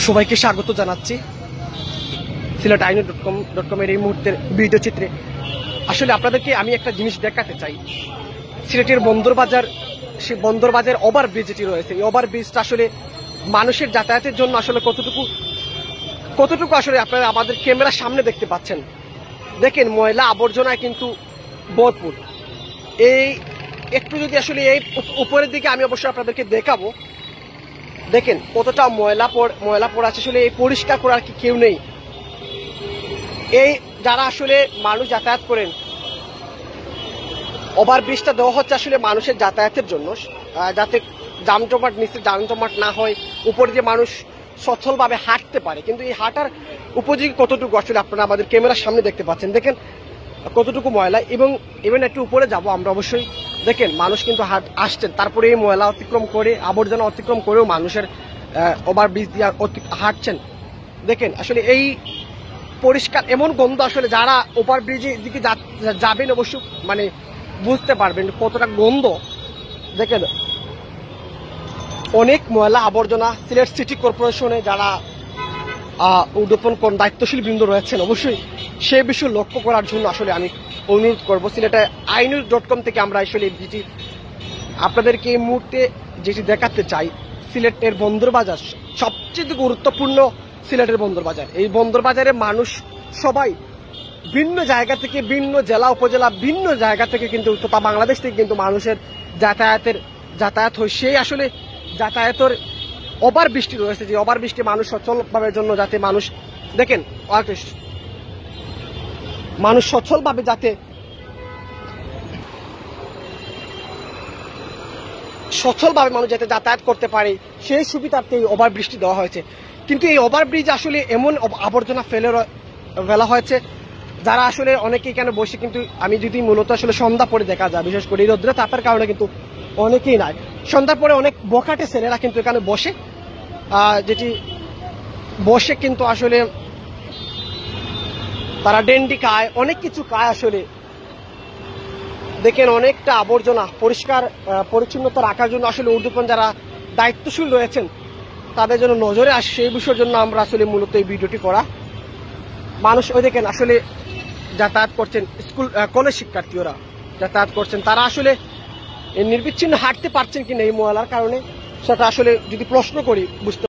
সবাইকে স্বাগত জানাচ্ছি SYLHETinews.com এর এই মুহূর্তের ভিডিও চিত্রে। আসলে আপনাদেরকে আমি একটা জিনিস দেখাতে চাই। সিলেটের বন্দরবাজার, সেই বন্দরবাজার ওভারব্রিজ যেটি রয়েছে, এই ওভারব্রিজটা আসলে মানুষের যাতায়াতের জন্য আসলে কতটুকু আসলে আপনারা আমাদের ক্যামেরার সামনে দেখতে পাচ্ছেন। দেখেন ময়লা আবর্জনায় কিন্তু ভরপুর। এই একটু যদি আসলে এই উপরের দিকে আমি অবশ্যই আপনাদেরকে দেখাবো, দেখেন কতটা ময়লা পড়ে আছে। আসলে এই পরিষ্কার করার কি কেউ নেই। এই যারা আসলে মানুষ যাতায়াত করেন, ওভারব্রিজটা দেওয়া হচ্ছে আসলে মানুষের যাতায়াতের জন্য, যাতে জামজমাট নিচে জামজমাট না হয়, উপর দিয়ে মানুষ সচ্ছলভাবে হাঁটতে পারে। কিন্তু এই হাঁটার উপযোগী কতটুকু আসলে আপনারা আমাদের ক্যামেরার সামনে দেখতে পাচ্ছেন। দেখেন কতটুকু ময়লা, এবং ইভেন একটু উপরে যাব আমরা অবশ্যই। দেখেন মানুষ কিন্তু আসছেন, তারপরে এই ময়লা অতিক্রম করে, আবর্জনা অতিক্রম করেও মানুষের ওভারব্রিজ দিয়ে হাঁটছেন। দেখেন আসলে এই পরিষ্কার এমন গন্ধ, আসলে যারা ওভারব্রিজের দিকে যাবেন অবশ্য মানে বুঝতে পারবেন কতটা গন্ধ। দেখেন অনেক ময়লা আবর্জনা। সিলেট সিটি কর্পোরেশনে যারা উদ্বোধন কোন দায়িত্বশীল বৃন্দ রয়েছেন, অবশ্যই সে বিষয় লক্ষ্য করার জন্য আসলে আমি অনুরোধ করবো। SYLHETinews.com থেকে আমরা আসলে যেটি আপনাদেরকে এই মুহূর্তে যেটি দেখাতে চাই, সিলেটের বন্দরবাজার সবচেয়ে গুরুত্বপূর্ণ। সিলেটের বন্দরবাজার, এই বন্দরবাজারে মানুষ সবাই ভিন্ন জায়গা থেকে, ভিন্ন জেলা উপজেলা, ভিন্ন জায়গা থেকে কিন্তু তথা বাংলাদেশ থেকে কিন্তু মানুষের যাতায়াত হয়। সেই আসলে যাতায়াতের ওভারবৃষ্টি রয়েছে, যে ওভারবৃষ্টি মানুষ সচ্ছলভাবে জন্য, যাতে মানুষ দেখেন মানুষ সচ্ছলভাবে মানুষ যাতে যাতায়াত করতে পারে, সেই সুবিধার্থে এই ওভারবৃষ্টি দেওয়া হয়েছে। কিন্তু এই ওভারব্রিজ আসলে এমন আবর্জনা ফেলা হয়েছে, যারা আসলে অনেকে এখানে বসে, কিন্তু আমি যদি মূলত আসলে সন্ধ্যা পরে দেখা যায়, বিশেষ করে এই রোদ্রে তাপের কারণে কিন্তু অনেকেই নাই। সন্ধ্যার পরে অনেক বখাটে ছেলেরা কিন্তু এখানে বসে কিন্তু আসলে তারা ডেন্ডি খায়, অনেক কিছু খায়। আসলে দেখেন অনেকটা আবর্জনা পরিষ্কার পরিচ্ছন্নতা রাখার জন্য আসলে ঊর্ধ্বতন যারা দায়িত্বশীল রয়েছেন, তাদের জন্য নজরে আসে, সেই বিষয়ের জন্য আমরা আসলে মূলত এই ভিডিওটি করা। মানুষ ওই দেখেন আসলে যাতায়াত করছেন, স্কুল কলেজ শিক্ষার্থী ওরা যাতায়াত করছেন, তারা আসলে নির্বিচ্ছিন্ন হাঁটতে পারছেন কিনা এই ময়লার কারণে, সেটা আসলে যদি প্রশ্ন করি বুঝতে